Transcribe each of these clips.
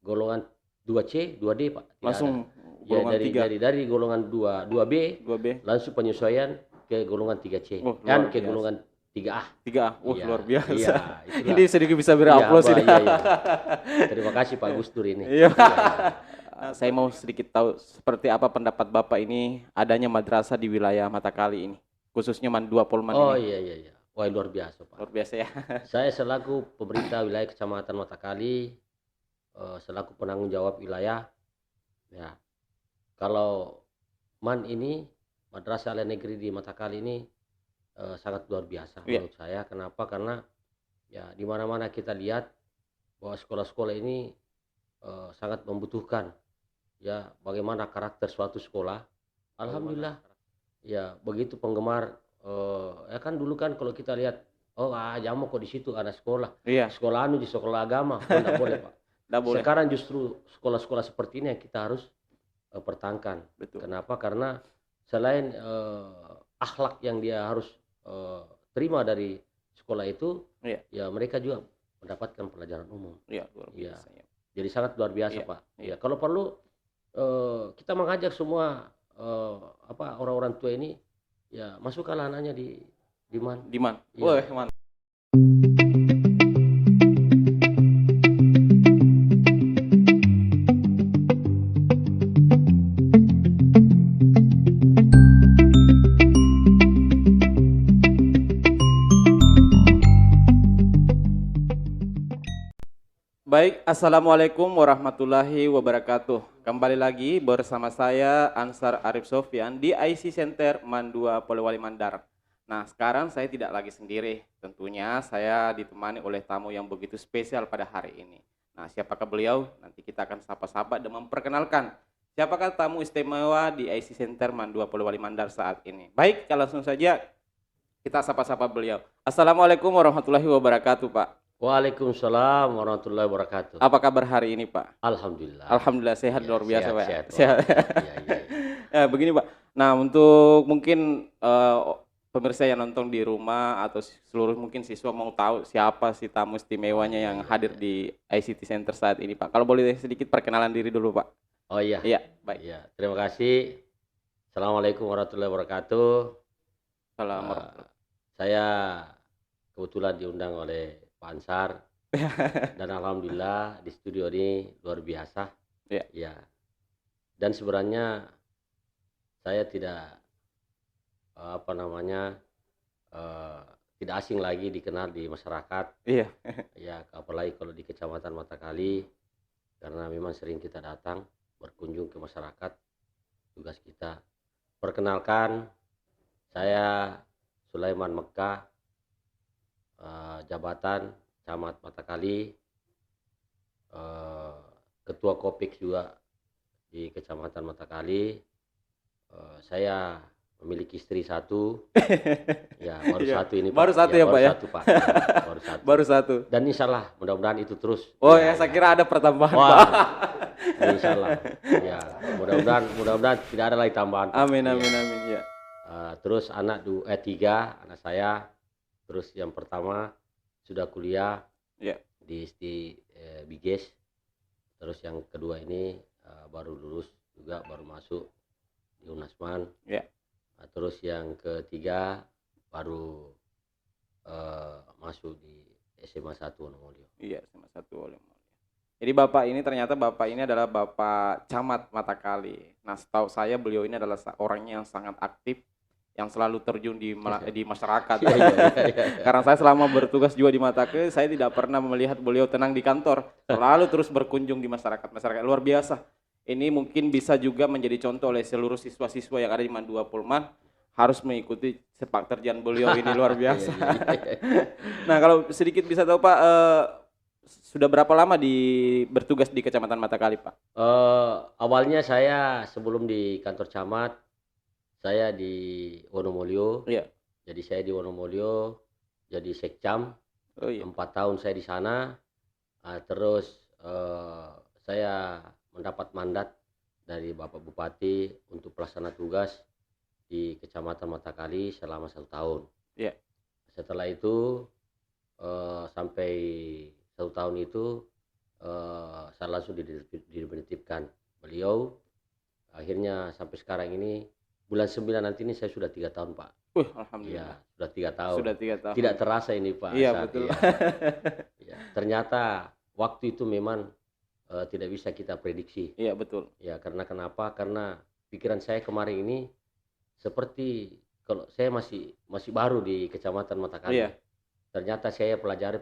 golongan 2C, 2D Pak, tidak ada. Langsung Ya golongan 3, dari golongan 2B 2B. langsung penyesuaian ke golongan 3C, Oh, kan luar ke biasa. golongan 3A. 3A. Wah, luar Iya, biasa. iya, itulah. Ini sedikit bisa Iya, berupload Pak, ini. iya, iya. Terima kasih Pak Gus Dur ini. Iya. Iya, iya. Nah, saya mau sedikit tahu seperti apa pendapat Bapak ini adanya madrasah di wilayah Matakali ini, khususnya Mandua Polman Oh, ini. iya, iya, iya. Wah, luar biasa Pak. Luar biasa ya. Saya selaku pemerintah wilayah Kecamatan Matakali, selaku penanggung jawab wilayah, ya, kalau MAN ini, Madrasah Aliyah Negeri di Matakali ini sangat luar biasa Iya, menurut saya. Kenapa? Karena ya di mana-mana kita lihat bahwa sekolah-sekolah ini sangat membutuhkan ya bagaimana karakter suatu sekolah. Alhamdulillah ya begitu penggemar ya kan dulu kan kalau kita lihat oh jamu kok di situ ada sekolah. iya, Sekolah anu di sekolah agama, oh enggak boleh Pak. nggak boleh. Sekarang justru sekolah-sekolah seperti ini yang kita harus pertahankan. Betul. Kenapa? Karena selain akhlak yang dia harus eh, terima dari sekolah itu, Iya, ya mereka juga mendapatkan pelajaran umum. iya, luar Iya, biasa ya. jadi sangat luar biasa Iya, Pak. iya. Ya kalau perlu kita mengajak semua orang-orang tua ini ya masukkan anaknya di MAN. Di mana? Iya. Wah, mantap. Baik, Assalamualaikum warahmatullahi wabarakatuh. Kembali lagi bersama saya Ansar Arif Sofyan di IC Center Mandua Polewali Mandar. Nah, sekarang saya tidak lagi sendiri. Tentunya saya ditemani oleh tamu yang begitu spesial pada hari ini. Nah, siapakah beliau? Nanti kita akan sapa-sapa dan memperkenalkan siapakah tamu istimewa di IC Center Mandua Polewali Mandar saat ini. Baik, langsung saja kita sapa-sapa beliau. Assalamualaikum warahmatullahi wabarakatuh, Pak. Waalaikumsalam warahmatullahi wabarakatuh. Apa kabar hari ini, Pak? Alhamdulillah. Alhamdulillah sehat, Ya, luar biasa, sehat, Pak. sehat. Sehat. Iya, iya, iya. Begini, Pak. Nah, untuk mungkin pemirsa yang nonton di rumah atau seluruh mungkin siswa mau tahu siapa sih tamu istimewanya yang hadir di ICT Center saat ini, Pak. Kalau boleh sedikit perkenalan diri dulu, Pak. Oh iya. Iya, baik. Iya, terima kasih. Assalamualaikum warahmatullahi wabarakatuh. Salam. Saya kebetulan diundang oleh Pak Ansar dan alhamdulillah di studio ini luar biasa. Iya. Ya. Dan sebenarnya saya tidak tidak asing lagi dikenal di masyarakat. Iya. Ya, apalagi kalau di Kecamatan Matakali karena memang sering kita datang berkunjung ke masyarakat. Tugas kita perkenalkan, saya Sulaiman Mekah, jabatan Camat Matakali, ketua Kopik juga di Kecamatan Matakali. Saya memiliki istri satu, ya baru Iya. satu ini Pak. Baru satu ya, Pak, baru ya? satu Pak. Ya, baru satu. Baru satu. Dan insya Allah mudah-mudahan itu terus. Oh ya, saya kira ada pertambahan, Wah, Pak. insya Allah. Ya, mudah-mudahan tidak ada lagi tambahan. Pak. Amin, Ya. amin, amin. Ya. Terus tiga anak saya. Terus yang pertama sudah kuliah Ya. di Biges. Terus yang kedua ini baru lulus juga, baru masuk di Unasman. Ya. Terus yang ketiga baru masuk di SMA 1 Wonomulyo. Iya, sama satu oleh mulia. Jadi Bapak ini ternyata Bapak ini adalah Bapak Camat Matakali. Nah, setahu saya beliau ini adalah orangnya yang sangat aktif, yang selalu terjun di masyarakat. Iya, iya, iya. Karena saya selama bertugas juga di Matakali, saya tidak pernah melihat beliau tenang di kantor. Selalu terus berkunjung di masyarakat. Masyarakat luar biasa. Ini mungkin bisa juga menjadi contoh oleh seluruh siswa-siswa yang ada di Mandua Polman, harus mengikuti sepak terjang beliau ini luar biasa. Nah, kalau sedikit bisa tahu Pak, sudah berapa lama bertugas di Kecamatan Matakali, Pak? Awalnya saya sebelum di kantor camat, saya di Wonomulyo. Iya. Jadi saya di Wonomulyo jadi sekcam. Oh iya. 4 tahun saya di sana. Terus saya mendapat mandat dari Bapak Bupati untuk pelaksana tugas di Kecamatan Matakali selama 1 tahun. Iya. Setelah itu sampai 1 tahun itu saya langsung dinitipkan beliau. Akhirnya sampai sekarang ini bulan 9 nanti ini saya sudah 3 tahun Pak. Ya Alhamdulillah. sudah 3 tahun. Sudah 3 tahun. Tidak terasa ini Pak. Iya betul. Ya, ternyata waktu itu memang tidak bisa kita prediksi. Iya betul. Ya karena kenapa? Karena pikiran saya kemarin ini seperti kalau saya masih baru di Kecamatan Matakali. Iya. Ternyata saya pelajari,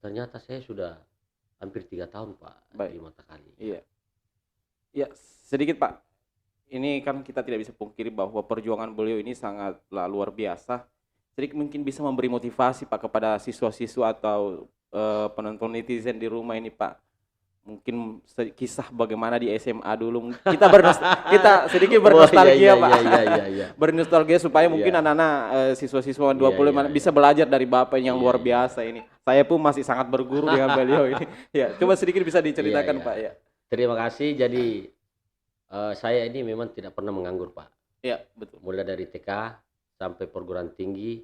ternyata saya sudah hampir 3 tahun Pak Baik. di Matakali. Iya. Ya sedikit Pak. Ini kan kita tidak bisa pungkiri bahwa perjuangan beliau ini sangatlah luar biasa. Sedikit mungkin bisa memberi motivasi Pak kepada siswa-siswa atau penonton netizen di rumah ini Pak. Mungkin kisah bagaimana di SMA dulu. Kita sedikit bernostalgia Pak. Iya. Bernostalgia supaya mungkin Iya. anak-anak siswa-siswa 20 Iya. bisa belajar dari Bapak yang Iya, luar iya. biasa ini. Saya pun masih sangat berguru dengan beliau ini. Ya, coba sedikit bisa diceritakan Iya. Pak ya. Terima kasih. Jadi saya ini memang tidak pernah menganggur Pak. Iya, betul. Mulai dari TK sampai perguruan tinggi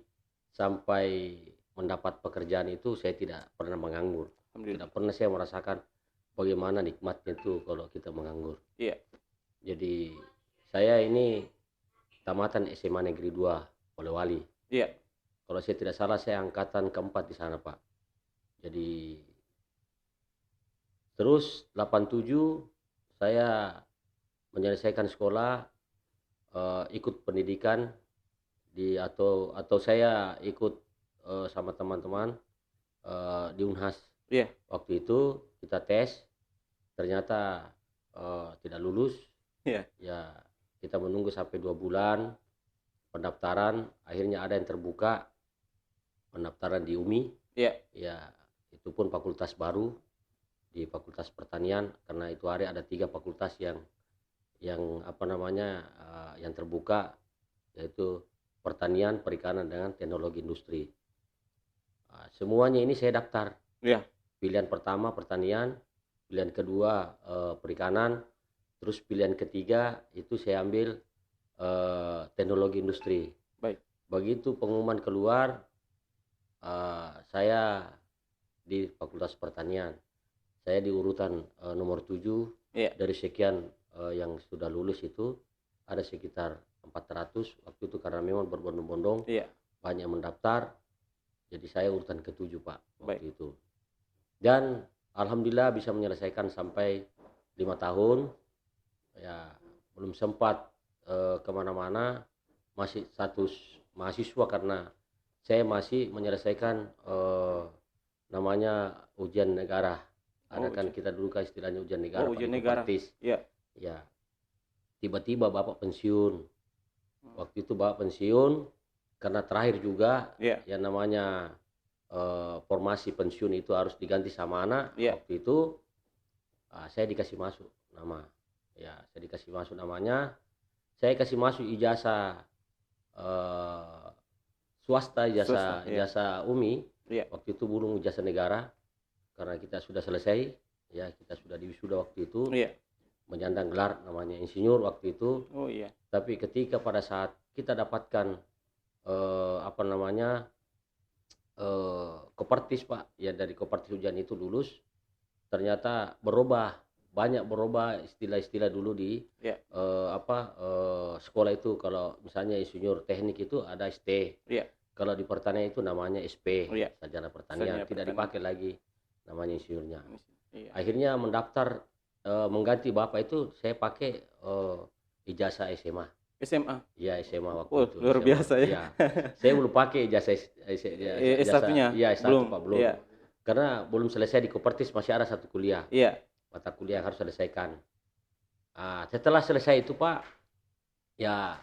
sampai mendapat pekerjaan itu saya tidak pernah menganggur. Alhamdulillah. Tidak pernah saya merasakan bagaimana nikmatnya itu kalau kita menganggur. Iya. Jadi saya ini tamatan SMA Negeri 2 Polewali. Iya. Kalau saya tidak salah saya angkatan keempat di sana Pak. Jadi terus 87 saya menyelesaikan sekolah, ikut pendidikan atau saya ikut sama teman-teman di Unhas. Iya. Waktu itu kita tes, ternyata tidak lulus. Iya. Ya kita menunggu sampai 2 bulan pendaftaran, akhirnya ada yang terbuka pendaftaran di UMI. Iya. Ya itu pun fakultas baru di Fakultas Pertanian, karena itu hari ada 3 fakultas yang yang terbuka, yaitu pertanian, perikanan dengan teknologi industri. Semuanya ini saya daftar. Iya. Pilihan pertama pertanian, pilihan kedua perikanan, terus pilihan ketiga itu saya ambil teknologi industri. Baik. Begitu pengumuman keluar, saya di Fakultas Pertanian. Saya di urutan nomor 7. Iya. Dari sekian yang sudah lulus itu ada sekitar 400 waktu itu, karena memang berbondong-bondong. Iya. Banyak mendaftar. Jadi saya urutan ke-7 Pak waktu Baik. itu. Dan alhamdulillah bisa menyelesaikan sampai 5 tahun. Ya belum sempat kemana-mana, masih status mahasiswa karena saya masih menyelesaikan namanya ujian negara. Ada kan kita dulu kan istilahnya ujian negara. Ujian negara. Iya. Ya. Tiba-tiba Bapak pensiun. Waktu itu Bapak pensiun karena terakhir juga yang namanya formasi pensiun itu harus diganti sama anak. Waktu itu saya dikasih masuk nama. Ya, saya dikasih masuk namanya. Saya kasih masuk ijazah swasta, ijazah UMI. Waktu itu belum ijazah negara. Karena kita sudah selesai, ya kita sudah diwisuda waktu itu. Menyandang gelar namanya insinyur waktu itu. Tapi ketika pada saat kita dapatkan Kopertis Pak, ya dari Kopertis ujian itu lulus, ternyata banyak berubah istilah-istilah dulu di sekolah itu. Kalau misalnya insinyur teknik itu ada ST. Kalau di pertanian itu namanya SP, sarjana pertanian. Tidak dipakai lagi namanya insinyurnya. Akhirnya mendaftar mengganti Bapak itu saya pakai ijazah SMA. Ya SMA waktu itu. Luar biasa ya. Saya belum pakai ijazah S1-nya. Ya S1 Pak belum. Karena belum selesai di Kopertis, masih ada 1 kuliah. Mata kuliah yang harus selesaikan. Setelah selesai itu Pak, ya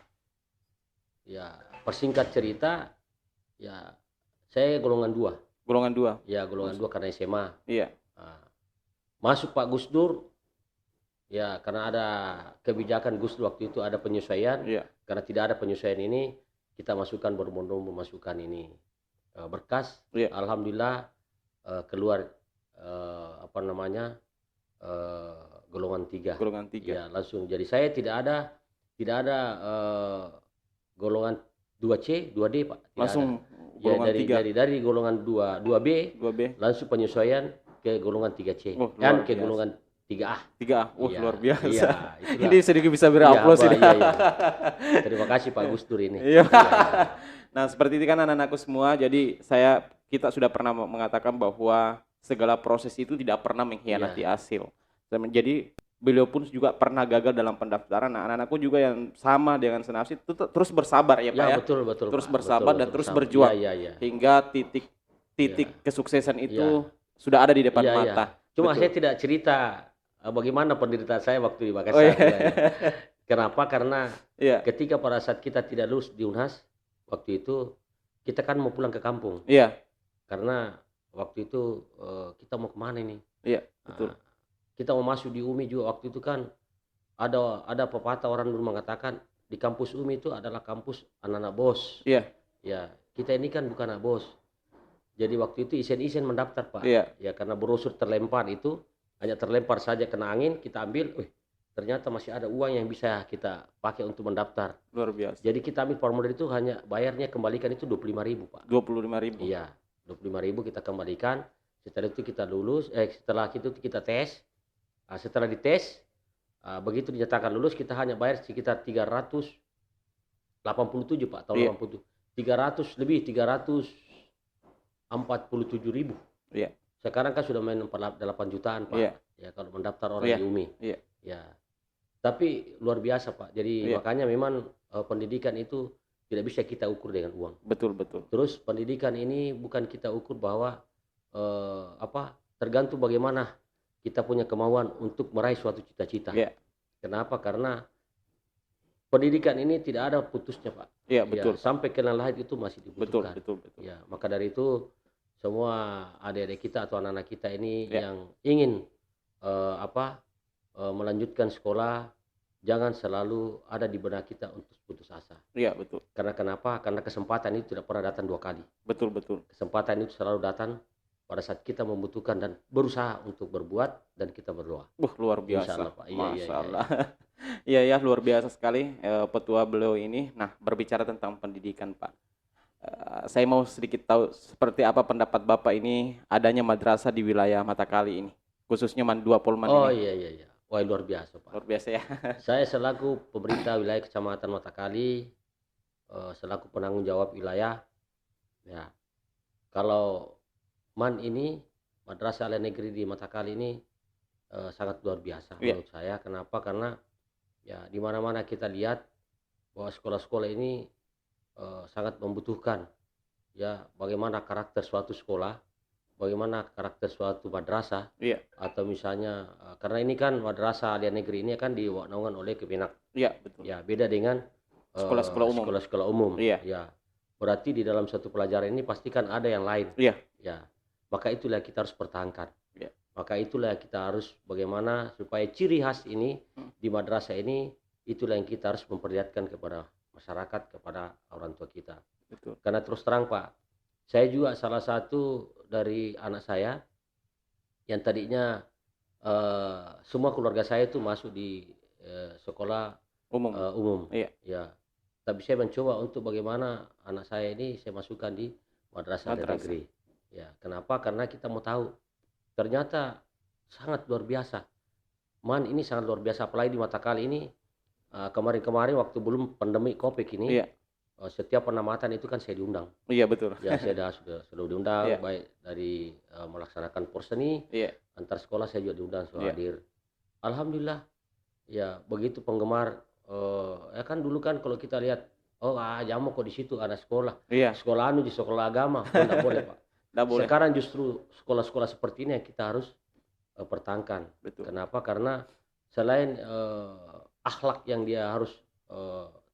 persingkat cerita, ya saya golongan 2. Golongan 2. Ya golongan 2 karena SMA. Iya. Masuk Pak Gus Dur. Ya karena ada kebijakan Gus Dur waktu itu ada penyesuaian. Karena tidak ada penyesuaian ini, kita masukkan berbondong memasukkan ini berkas. Alhamdulillah keluar golongan 3. Golongan 3. Ya langsung. Jadi saya tidak ada golongan 2C, 2D Pak. Tidak langsung ada. Ya golongan 3. dari golongan 2B, langsung penyesuaian ke golongan 3C Oh, dan luar ke biasa. golongan 3A. 3A. Wah, Iya, luar biasa. iya, itulah. Ini sedikit bisa beri Iya, aplaus ini. iya, iya. Terima kasih Pak Gus Dur ini. Iya. Iya, iya. Nah, seperti itu kan anak-anakku semua. Jadi kita sudah pernah mengatakan bahwa segala proses itu tidak pernah mengkhianati hasil. Jadi beliau pun juga pernah gagal dalam pendaftaran. Nah, anak-anakku juga yang sama dengan Senafsi itu terus bersabar ya Pak Ya, ya. betul, betul Terus Pak. bersabar Betul, dan terus bersabar. berjuang Iya, iya, iya. hingga titik kesuksesan itu Iya. sudah ada di depan Iya, iya. mata. Cuma Betul. saya tidak cerita bagaimana penderitaan saya waktu di Makassar. Oh, iya. Iya, iya. Kenapa? Karena Iya. ketika pada saat kita tidak lulus di UNHAS, waktu itu kita kan mau pulang ke kampung. Iya. Karena waktu itu kita mau kemana ini? Iya, betul. Kita mau masuk di UMI juga waktu itu kan ada pepatah orang dulu mengatakan di kampus UMI itu adalah kampus anak-anak bos. Iya. Ya, kita ini kan bukan anak bos. Jadi waktu itu isen-isen mendaftar Pak. Iya. Ya karena brosur terlempar itu hanya terlempar saja kena angin kita ambil, ternyata masih ada uang yang bisa kita pakai untuk mendaftar. Luar biasa. Jadi kita ambil formulir itu hanya bayarnya kembalikan itu 25.000 Pak. 25.000. Iya, 25.000 kita kembalikan. Setelah itu kita lulus, setelah itu kita tes. Setelah dites, begitu dinyatakan lulus kita hanya bayar sekitar 387 Pak, tahun Iya. 87. 347.000. Iya. Sekarang kan sudah main 48 jutaan Pak. Iya. Ya kalau mendaftar orang Iya. di UMI. Iya. Ya. Tapi luar biasa Pak. Jadi Iya. makanya memang pendidikan itu tidak bisa kita ukur dengan uang. Betul, betul. Terus pendidikan ini bukan kita ukur bahwa tergantung bagaimana kita punya kemauan untuk meraih suatu cita-cita. Iya. Kenapa? Karena pendidikan ini tidak ada putusnya Pak. Iya, betul. Ya, sampai kenal lahir itu masih Betul, dibutuhkan. betul, betul. Ya, maka dari itu semua adik-adik kita atau anak-anak kita ini Ya. yang ingin melanjutkan sekolah, jangan selalu ada di benak kita untuk putus asa. Iya, betul. Karena kenapa? Karena kesempatan itu tidak pernah datang 2 kali. Betul, betul. Kesempatan itu selalu datang pada saat kita membutuhkan dan berusaha untuk berbuat dan kita berdoa. Luar Insya biasa. Allah, Pak. Iya, iya, Masya iya, Allah. Iya, ya, luar biasa sekali petua beliau ini. Nah, berbicara tentang pendidikan, Pak. Saya mau sedikit tahu seperti apa pendapat Bapak ini adanya madrasah di wilayah Matakali ini, khususnya Mandua Polman Oh ini. iya, iya, iya. Wah, luar biasa Pak. Luar biasa ya. Saya selaku pemerintah wilayah Kecamatan Matakali, selaku penanggung jawab wilayah, ya kalau Madrasah Aliyah Negeri di Matakali ini sangat luar biasa Iya. menurut saya. Kenapa? Karena ya di mana-mana kita lihat bahwa sekolah-sekolah ini sangat membutuhkan ya bagaimana karakter suatu sekolah, bagaimana karakter suatu madrasah. Iya. Atau misalnya karena ini kan Madrasah Aliyah Negeri ini kan dinaungan oleh Kemenak. Iya, betul. Ya, beda dengan Sekolah-sekolah umum. sekolah-sekolah umum. Iya. Ya. Berarti di dalam satu pelajaran ini pastikan ada yang lain. Iya. Ya. Maka itulah kita harus pertahankan. Iya. Maka itulah kita harus bagaimana supaya ciri khas ini di madrasah ini itulah yang kita harus memperlihatkan kepada masyarakat, kepada orang tua kita. Betul. Karena terus terang Pak, saya juga salah satu dari anak saya yang tadinya semua keluarga saya itu masuk di sekolah Umum. umum. Iya. Ya. Tapi saya mencoba untuk bagaimana anak saya ini saya masukkan di madrasah Madrasah. negeri. Ya, kenapa? Karena kita mau tahu ternyata sangat luar biasa. Ini sangat luar biasa apalagi di Matakali ini kemarin-kemarin waktu belum pandemi Covid ini. Iya. Setiap penamatan itu kan saya diundang. Iya, betul. Ya, saya sudah diundang Iya. baik dari melaksanakan porseni, Iya. antar sekolah saya juga diundang selalu Iya. hadir. Alhamdulillah. Ya, begitu penggemar ya kan dulu kan kalau kita lihat jamu kok di situ anak sekolah. Iya. Sekolah di sekolah agama, enggak boleh, Pak. Enggak boleh. Sekarang justru sekolah-sekolah seperti ini yang kita harus pertahankan. Betul. Kenapa? Karena selain akhlak yang dia harus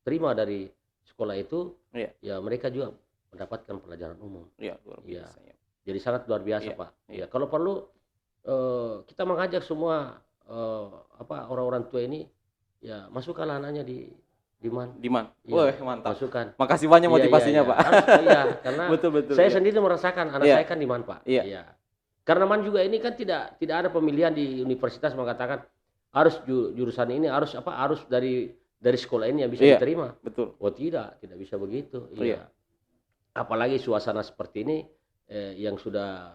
terima dari sekolah itu, Iya. ya mereka juga mendapatkan pelajaran umum. Iya, luar Iya. biasa ya. Jadi sangat luar biasa, Iya, Pak. iya. Ya, kalau perlu kita mengajak semua orang-orang tua ini ya masukkanlah anaknya di man. Diman. Iya, Wah, mantap. Masukkan. Makasih banyak Iya, motivasinya, iya, Pak. iya. Iya, karena Betul, betul. saya iya. sendiri merasakan anak Iya. saya kan di man, Pak. Iya. Iya. Karena man juga ini kan tidak ada pemilihan di universitas mengatakan harus jurusan ini harus dari sekolah ini yang bisa Iya. diterima. Betul. Oh tidak bisa begitu. Iya. Iya. Apalagi suasana seperti ini yang sudah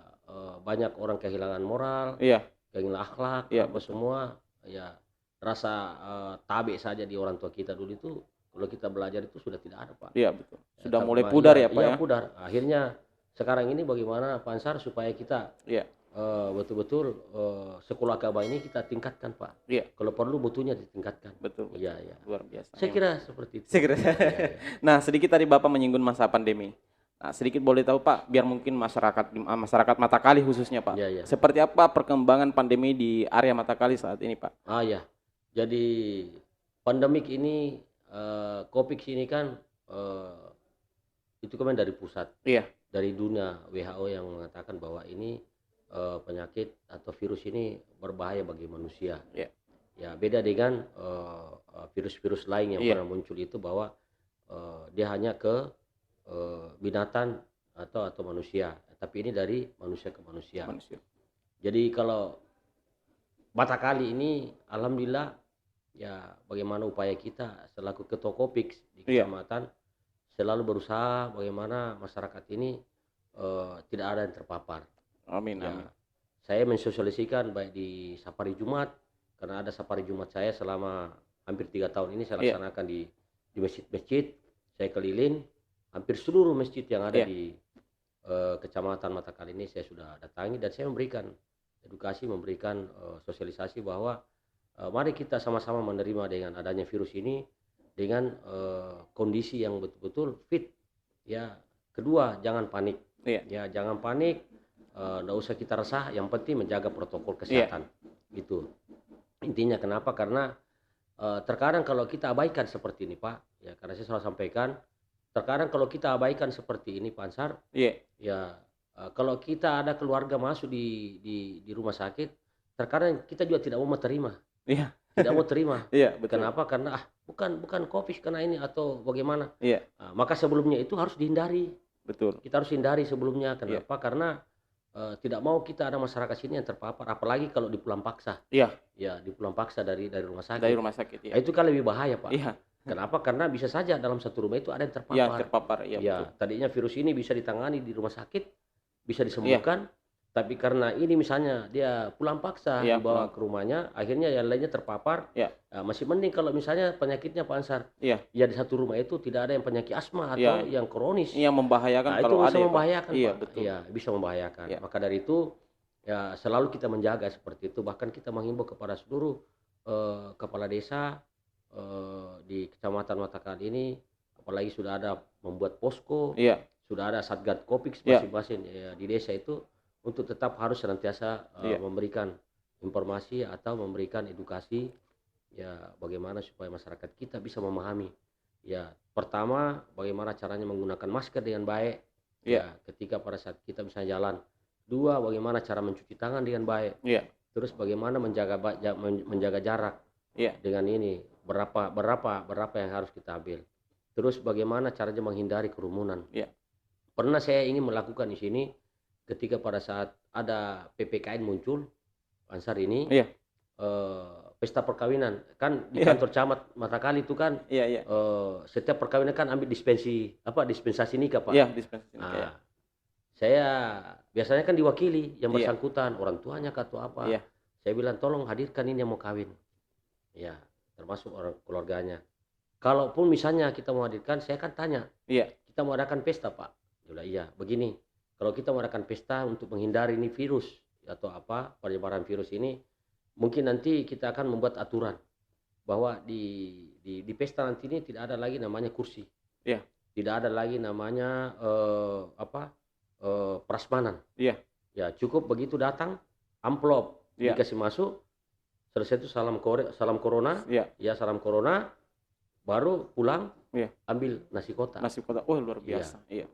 banyak orang kehilangan moral, Iya, kehilangan akhlak, iya apa betul. semua. Ya rasa tabe saja di orang tua kita dulu itu, kalau kita belajar itu sudah tidak ada, Pak. Iya betul. Ya, Sudah mulai iya pudar ya, Pak iya ya? pudar. Akhirnya sekarang ini bagaimana Pak Ansar supaya kita Iya, betul-betul sekolah agama ini kita tingkatkan, Pak. iya, Kalau perlu mutunya ditingkatkan. betul Iya betul. iya. Luar biasa. Saya kira seperti itu. Saya kira. Iya iya. Nah, sedikit tadi Bapak menyinggung masa pandemi. Nah, sedikit boleh tahu Pak, biar mungkin masyarakat Matakali khususnya Pak. Iya iya. Seperti apa perkembangan pandemi di area Matakali saat ini Pak? Ya. Jadi pandemik ini Covid ini kan itu kan dari pusat, Iya, dari dunia WHO yang mengatakan bahwa ini penyakit atau virus ini berbahaya bagi manusia. iya, Ya beda dengan virus-virus lain yang iya, pernah muncul itu bahwa dia hanya ke binatang atau manusia, tapi ini dari manusia ke manusia. manusia. Jadi kalau Batakali ini alhamdulillah ya bagaimana upaya kita selaku ketua Kopix di Iya, kecamatan selalu berusaha bagaimana masyarakat ini tidak ada yang terpapar. amin, Ya, amin. saya mensosialisikan baik di Safari Jumat, karena ada Safari Jumat saya selama hampir 3 tahun ini saya Iya, laksanakan di masjid-masjid. Saya keliling hampir seluruh masjid yang ada iya, di kecamatan Matakali ini saya sudah datangi, dan saya memberikan edukasi, memberikan sosialisasi bahwa mari kita sama-sama menerima dengan adanya virus ini dengan kondisi yang betul-betul fit. Ya, kedua jangan panik. iya, Ya, jangan panik, nggak usah kita resah, yang penting menjaga protokol iya, kesehatan. Itu intinya. Kenapa? Karena terkadang kalau kita abaikan seperti ini, Pak, ya karena saya selalu sampaikan, terkadang kalau kita abaikan seperti ini, Pak Ansar, iya, ya kalau kita ada keluarga masuk di rumah sakit, terkadang kita juga tidak mau terima, iya, tidak mau terima. iya, betul. Kenapa? Karena bukan COVID karena ini atau bagaimana. Iya, Maka sebelumnya itu harus dihindari. betul. Kita harus hindari sebelumnya. Iya, Kenapa? Karena tidak mau kita ada masyarakat sini yang terpapar, apalagi kalau dipulang paksa. iya, Ya, dipulang paksa dari rumah dari sakit. rumah sakit ya. Itu kan lebih bahaya, Pak. Iya, Kenapa? Karena bisa saja dalam satu rumah itu ada yang iya terpapar. terpapar, iya Ya, betul. tadinya virus ini bisa ditangani di rumah sakit, bisa Iya, disembuhkan, tapi karena ini misalnya dia pulang paksa iya, dibawa pulang. ke rumahnya, akhirnya yang lainnya terpapar. Iya, Masih mending kalau misalnya penyakitnya Pak Ansar, iya, ya di satu rumah itu tidak ada yang penyakit asma iya. atau yang kronis. Ini yang membahayakan Itu kalau ada bisa ya Pak. membahayakan, Iya, Pak. betul. Iya, bisa membahayakan. Iya, Maka dari itu ya selalu kita menjaga seperti itu. Bahkan kita menghimbau kepada seluruh kepala desa di Kecamatan Matakali ini, apalagi sudah ada membuat posko, iya, sudah ada satgas Kopix iya, masing-masing ya, di desa itu, untuk tetap harus senantiasa iya, memberikan informasi atau memberikan edukasi ya bagaimana supaya masyarakat kita bisa memahami. Ya, pertama bagaimana caranya menggunakan masker dengan baik iya, ya ketika pada saat kita bisa jalan. Dua, bagaimana cara mencuci tangan dengan baik. iya, Terus bagaimana menjaga jarak iya, dengan ini, berapa yang harus kita ambil. Terus bagaimana caranya menghindari kerumunan. iya, Pernah saya ingin melakukan di sini ketika pada saat ada PPKN muncul, Ansar ini, iya, pesta perkawinan kan di iya, kantor camat Matakali itu kan, iya, iya, setiap perkawinan kan ambil dispensasi nikah, Pak. iya, dispensasi nikah ya. Nah, saya biasanya kan diwakili yang Iya, bersangkutan, orang tuanya atau apa. iya, Saya bilang tolong hadirkan ini yang mau kawin. Ya, termasuk orang keluarganya. Kalaupun misalnya kita mau hadirkan, saya akan tanya, iya, kita mau adakan pesta, Pak? Dia bilang, iya, begini. Kalau kita mau adakan pesta untuk menghindari ini virus atau apa, penyebaran virus ini, mungkin nanti kita akan membuat aturan bahwa di pesta nanti ini tidak ada lagi namanya kursi. iya, Tidak ada lagi namanya prasmanan. iya, Ya, cukup begitu datang, amplop iya, dikasih masuk, selesai itu salam corona, iya, ya salam corona, baru pulang iya. ambil nasi kotak. Nasi kotak, wah luar Iya. biasa. Iya,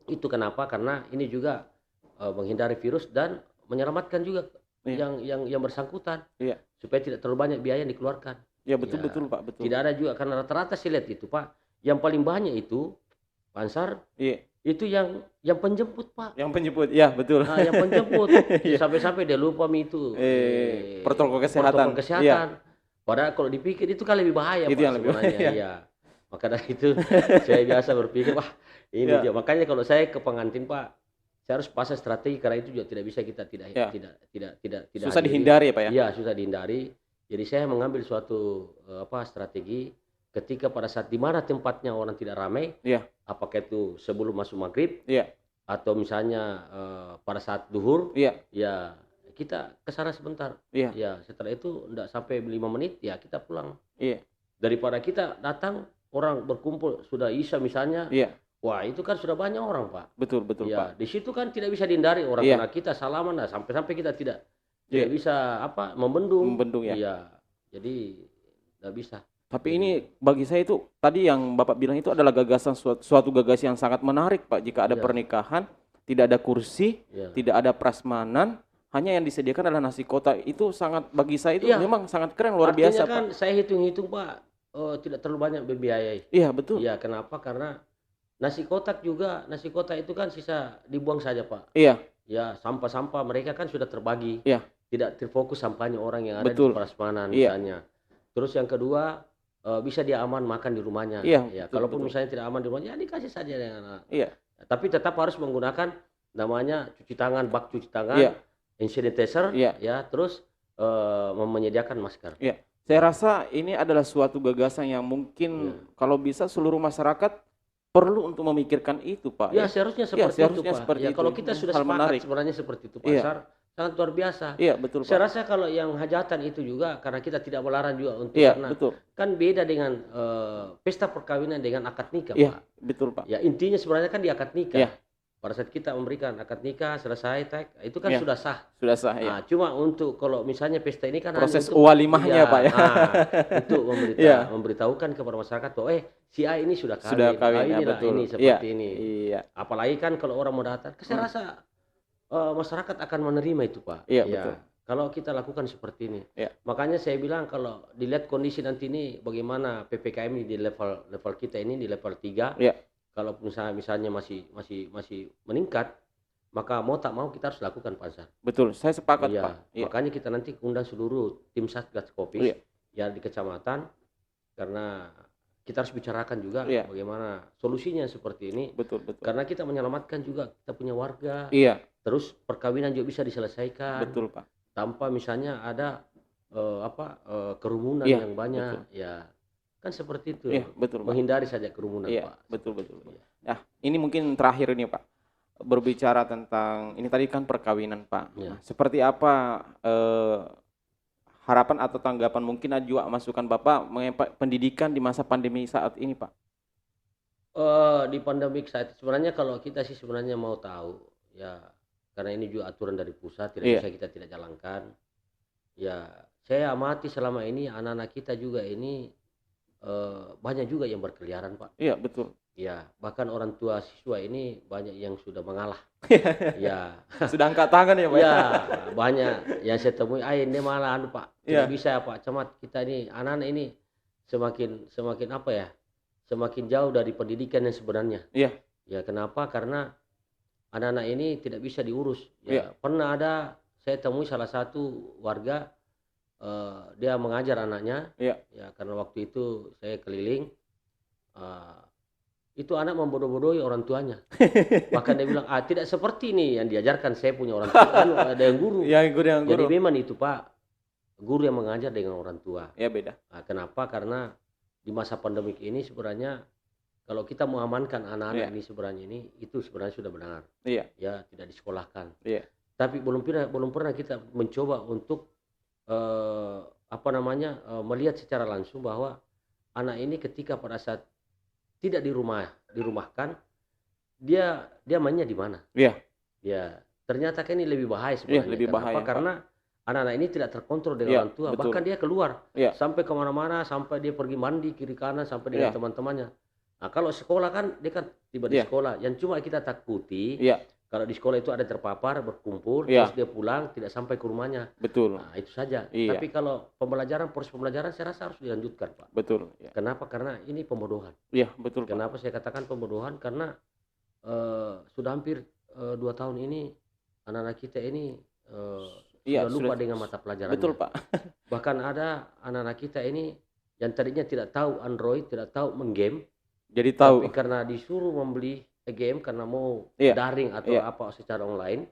Itu kenapa? Karena ini juga menghindari virus dan menyelamatkan juga iya, yang bersangkutan, iya, supaya tidak terlalu banyak biaya yang dikeluarkan. iya betul Ya, betul Pak, betul. tidak ada juga, karena rata-rata saya lihat itu, Pak, yang paling banyak itu Pak Ansar, Iya, itu yang penjemput, Pak. yang penjemput, iya betul. Yang penjemput. Iya, Sampai-sampai dia lupa itu protokol kesehatan. protokol kesehatan. Padahal kalau dipikir itu kan lebih bahaya, Itu Pak, yang lebih sebenarnya. bahaya. Iya. Maka dari itu saya biasa berpikir, wah ini Iya, dia. Makanya kalau saya ke pengantin, Pak, saya harus pasang strategi karena itu juga tidak bisa kita Ya, tidak susah hadiri. dihindari ya Pak ya? Iya, susah dihindari. Jadi saya mengambil suatu strategi ketika pada saat di mana tempatnya orang tidak ramai, Iya, apakah itu sebelum masuk maghrib iya, atau misalnya pada saat duhur, iya, ya kita ke sana sebentar. iya, Ya setelah itu enggak sampai 5 menit ya kita pulang. iya, Daripada kita datang orang berkumpul sudah isya misalnya, iya, wah itu kan sudah banyak orang Pak. betul betul Pak. Ya di situ kan tidak bisa dihindari orang Iya, karena kita salaman lah sampai-sampai kita tidak iya, bisa membendung. membendung ya. Iya, jadi nggak bisa. Tapi Jadi ini bagi saya itu tadi yang Bapak bilang itu adalah gagasan suatu gagasan yang sangat menarik Pak. Jika ada iya, pernikahan, tidak ada kursi, iya. tidak ada prasmanan, hanya yang disediakan adalah nasi kotak. Itu sangat bagi saya itu Iya, memang sangat keren, luar artinya biasa kan Pak. saya hitung-hitung Pak, tidak terlalu banyak berbiayai. Iya betul. Iya, kenapa? Karena nasi kotak itu kan sisa dibuang saja Pak. Iya, Ya sampah-sampah mereka kan sudah terbagi, iya, tidak terfokus sampahnya orang yang ada di betul. prasmanan Iya, misalnya. Terus yang kedua, bisa dia aman makan di rumahnya. iya, Ya, betul kalaupun betul. misalnya tidak aman di rumahnya, ya dikasih saja dengan anak. Iya, Tapi tetap harus menggunakan namanya cuci tangan, bak cuci iya, tangan, hand sanitizer, iya, ya, terus menyediakan masker. iya. Saya rasa ini adalah suatu gagasan yang Ya, mungkin kalau bisa seluruh masyarakat perlu untuk memikirkan itu Pak ya ya. seharusnya Iya, seperti itu seharusnya Pak. seperti Ya, itu. kalau kita sudah Hal sepakat menarik. sebenarnya seperti itu Iya, pasar sangat luar biasa. iya betul Saya Pak. rasa kalau yang hajatan itu juga karena kita tidak melarang juga untuk Iya, karena betul. kan beda dengan pesta perkawinan dengan akad nikah Iya, Pak. betul Pak. Ya intinya sebenarnya kan di akad nikah. Iya, Pada saat kita memberikan akad nikah selesai tag, itu kan iya, sudah sah. sudah sah ya. Nah, cuma untuk kalau misalnya pesta ini kan hanya Proses untuk walimahnya iya, Pak ya. untuk Iya, memberitahukan kepada masyarakat bahwa si A ini sudah sudah kawin. kawin ya Inilah betul. ini Iya, seperti ini. iya, Apalagi kan kalau orang mau datang, saya rasa masyarakat akan menerima itu Pak. iya Ya, betul. kalau kita lakukan seperti ini. Iya, Makanya saya bilang kalau dilihat kondisi nanti ini bagaimana PPKM ini di level kita ini di level 3, iya, kalau misalnya masih meningkat, maka mau tak mau kita harus lakukan pasar. betul. Saya sepakat Pak. Iya, Iya, makanya kita nanti undang seluruh tim Satgas Covid iya, ya di kecamatan karena kita harus bicarakan juga iya, bagaimana solusinya seperti ini betul betul. karena kita menyelamatkan juga kita punya warga, Iya, terus perkawinan juga bisa diselesaikan betul Pak. tanpa misalnya ada kerumunan Iya, yang betul. banyak ya kan seperti itu. Iya, betul Pak. Menghindari saja kerumunan Iya, Pak. betul betul. Iya. Nah, ini mungkin terakhir ini Pak. Berbicara tentang ini tadi kan perkawinan Pak. Iya. Nah, seperti apa harapan atau tanggapan mungkin ada juga masukan Bapak mengenai pendidikan di masa pandemi saat ini Pak? Di pandemik saat sebenarnya kalau kita sih sebenarnya mau tahu ya karena ini juga aturan dari pusat tidak Iya, bisa kita tidak jalankan. Ya saya amati selama ini anak-anak kita juga ini banyak juga yang berkeliaran Pak. iya betul. Ya bahkan orang tua siswa ini banyak yang sudah mengalah. Ya Sudah angkat tangan ya Pak? ya banyak yang saya temui, ini malah Pak Iya, tidak bisa Pak Camat kita ini anak-anak ini semakin apa ya semakin jauh dari pendidikan yang sebenarnya. iya, Ya kenapa? Karena anak-anak ini tidak bisa diurus. iya, Ya pernah ada saya temui salah satu warga dia mengajar anaknya. iya, Ya karena waktu itu saya keliling itu anak membodoh-bodohi orang tuanya. Bahkan dia bilang tidak seperti ini yang diajarkan saya punya orang tua. Ada yang guru. yang guru yang Jadi guru. memang itu Pak guru yang mengajar dengan orang tua. Ya beda. Nah, kenapa? Karena di masa pandemik ini sebenarnya kalau kita mengamankan anak-anak Iya, ini sebenarnya itu sebenarnya sudah benar. iya, Ya tidak disekolahkan. iya, Tapi belum pernah kita mencoba untuk melihat secara langsung bahwa anak ini ketika pada saat tidak dirumahkan dia mainnya di mana? iya, Ya ternyata kan ini lebih bahaya iya sebenarnya. lebih Kenapa? bahaya Pak. Karena anak-anak ini tidak terkontrol dengan Iya, orang tua. betul. Bahkan dia keluar Iya, sampai kemana-mana, sampai dia pergi mandi kiri kanan, sampai dengan iya, teman-temannya. Nah kalau sekolah kan dia kan tiba di iya, sekolah. Yang cuma kita takuti iya, kalau di sekolah itu ada terpapar, berkumpul, iya, terus dia pulang tidak sampai ke rumahnya. betul. Nah itu saja. Iya, Tapi kalau proses pembelajaran saya rasa harus dilanjutkan Pak. betul. Iya, Kenapa? Karena ini pembodohan. iya betul Pak. Kenapa saya katakan pembodohan? Karena sudah hampir 2 tahun ini anak-anak kita ini Iya, sudah lupa sudah dengan mata betul pelajarannya. Pak. Bahkan ada anak-anak kita ini yang tadinya tidak tahu Android, tidak tahu menggame, Jadi tapi tahu. karena disuruh membeli game karena mau Iya, daring atau iya, apa secara online,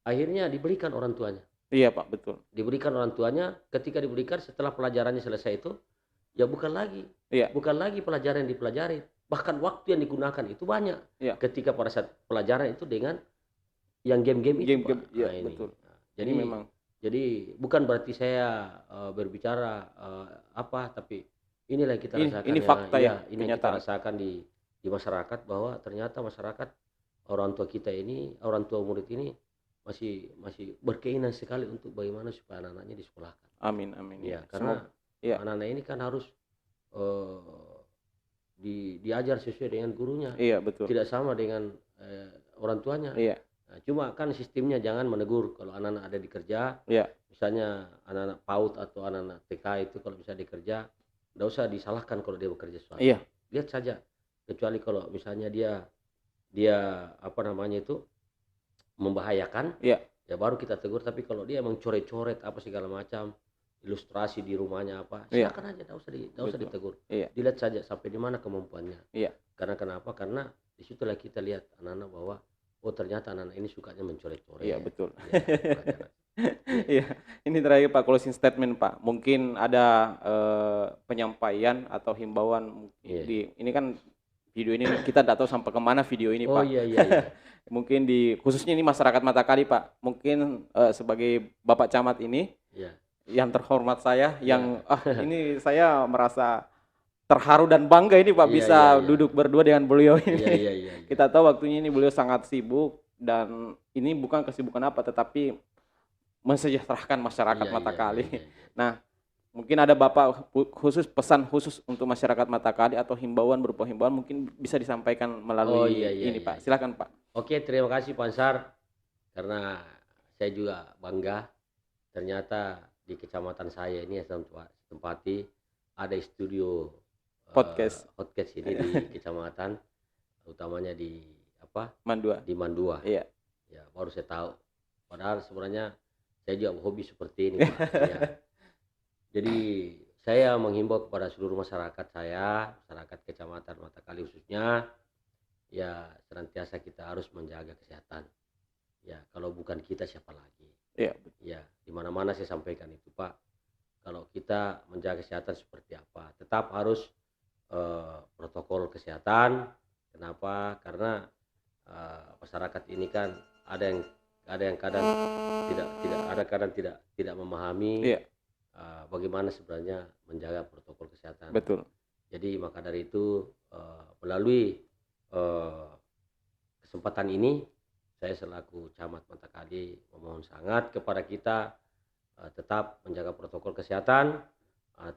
akhirnya dibelikan orang tuanya. iya Pak, betul. Diberikan orang tuanya, ketika diberikan setelah pelajarannya selesai itu, ya Iya, bukan lagi pelajaran yang dipelajari, bahkan waktu yang digunakan itu banyak. iya. Ketika pada saat pelajaran itu dengan yang game-game itu, Game-game, Pak. iya Nah, ini. betul. Nah, Ini memang jadi bukan berarti saya berbicara apa, tapi inilah yang kita rasakan ini ya, fakta ya, ini yang kita kenyataan. rasakan di masyarakat bahwa ternyata masyarakat orang tua kita ini, orang tua murid ini masih masih berkeinginan sekali untuk bagaimana supaya anak-anaknya disekolahkan. Amin, amin. Ya, Semoga, karena iya, anak-anak ini kan harus diajar sesuai dengan gurunya, iya betul. tidak sama dengan orang tuanya. Iya, Nah, cuma kan sistemnya jangan menegur kalau anak-anak ada di kerja, iya, misalnya anak-anak PAUD atau anak-anak TK itu kalau bisa dikerja, nggak usah disalahkan kalau dia bekerja sesuatu. iya, Lihat saja, kecuali kalau misalnya dia dia apa namanya itu membahayakan, iya, ya baru kita tegur. Tapi kalau dia emang coret-coret apa segala macam, ilustrasi di rumahnya apa, iya, silakan aja, nggak usah betul. ditegur. Iya, Dilihat saja sampai di mana kemampuannya. iya, Karena kenapa? Karena disitulah kita lihat anak-anak bahwa oh ternyata anak-anak ini sukanya mencoret-coret. iya betul. Ya, pelajaran. Iya, ini terakhir Pak, closing statement Pak. Mungkin ada penyampaian atau himbauan Iya. ini kan video ini kita tidak tahu sampai kemana video ini Oh Pak. iya iya iya. Mungkin khususnya ini masyarakat Matakali Pak. Mungkin sebagai Bapak Camat ini Iya. yang terhormat saya, yang ini saya merasa terharu dan bangga ini Pak Iya, bisa iya, iya. duduk berdua dengan beliau ini. Iya iya iya. Kita tahu waktunya ini beliau sangat sibuk dan ini bukan kesibukan apa tetapi mensejahterakan masyarakat Iya, Matakali. iya, iya, iya. Nah, mungkin ada Bapak pesan khusus untuk masyarakat Matakali atau himbauan berupa himbauan mungkin bisa disampaikan melalui iya, iya, ini iya, Pak. iya. Silakan Pak. Oke, terima kasih Pak Ansar, karena saya juga bangga ternyata di kecamatan saya ini saya tempati ada studio Podcast ini di kecamatan, utamanya di apa? Mandua. Di Mandua. Iya. Ya, baru saya tahu. Padahal sebenarnya saya juga hobi seperti ini, Pak. Ya. Jadi saya menghimbau kepada seluruh masyarakat masyarakat kecamatan Matakali khususnya, ya senantiasa kita harus menjaga kesehatan. Ya, kalau bukan kita siapa lagi? Iya. Ya, di mana-mana saya sampaikan itu, Pak. Kalau kita menjaga kesehatan seperti apa? Tetap harus protokol kesehatan. Kenapa? Karena masyarakat ini kan ada yang kadang tidak memahami Iya. bagaimana sebenarnya menjaga protokol kesehatan. Betul. Jadi maka dari itu melalui kesempatan ini saya selaku Camat Matakali memohon sangat kepada kita tetap menjaga protokol kesehatan,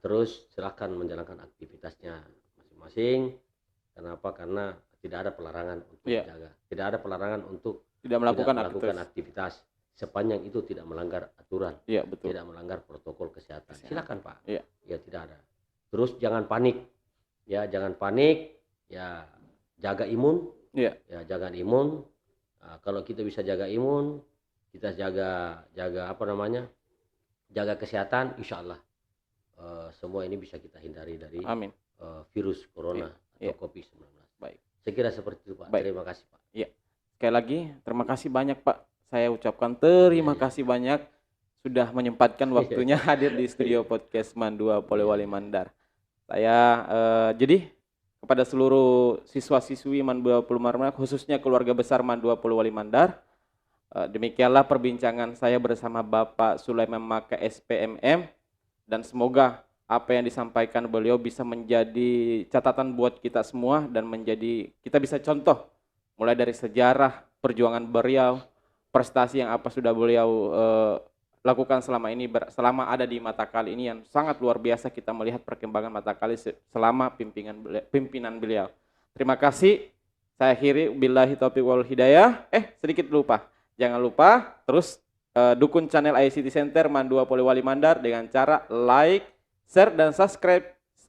terus silakan menjalankan aktivitasnya masing-masing. Kenapa? Karena tidak ada pelarangan untuk menjaga, tidak ada pelarangan untuk tidak melakukan aktivitas sepanjang itu tidak melanggar aturan, iya, betul. tidak melanggar protokol kesehatan. Silakan Pak. Iya. Ya tidak ada. Terus jangan panik, ya jangan panik, ya jaga imun, Iya. ya jaga imun. Kalau kita bisa jaga imun, kita jaga apa namanya, jaga kesehatan, insya Allah semua ini bisa kita hindari dari Amin. virus corona Iya. atau COVID-19. Baik. Saya kira seperti itu Pak. Baik. Terima kasih Pak. Iya. Sekali lagi terima kasih banyak Pak. Saya ucapkan terima Iya. kasih banyak sudah menyempatkan waktunya hadir di studio podcast Mandua Polewali Mandar. Saya jadi kepada seluruh siswa-siswi Mandua Polewali Mandar, khususnya keluarga besar Mandua Polewali Mandar, demikianlah perbincangan saya bersama Bapak Sulaiman Maka SPMM, dan semoga apa yang disampaikan beliau bisa menjadi catatan buat kita semua dan kita bisa contoh mulai dari sejarah perjuangan beliau, prestasi yang apa sudah beliau lakukan selama ini, selama ada di Matakali ini yang sangat luar biasa kita melihat perkembangan Matakali selama pimpinan beliau. Terima kasih. Saya akhiri billahi taufiq wal hidayah. Sedikit lupa. Jangan lupa terus dukung channel ICT Center Mandua Polewali Mandar dengan cara like, share dan subscribe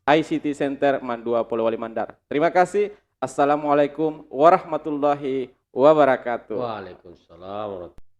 ICT Center Mandua Polewali Mandar. Terima kasih. Assalamualaikum warahmatullahi wabarakatuh. Waalaikumsalam warahmatullahi wabarakatuh.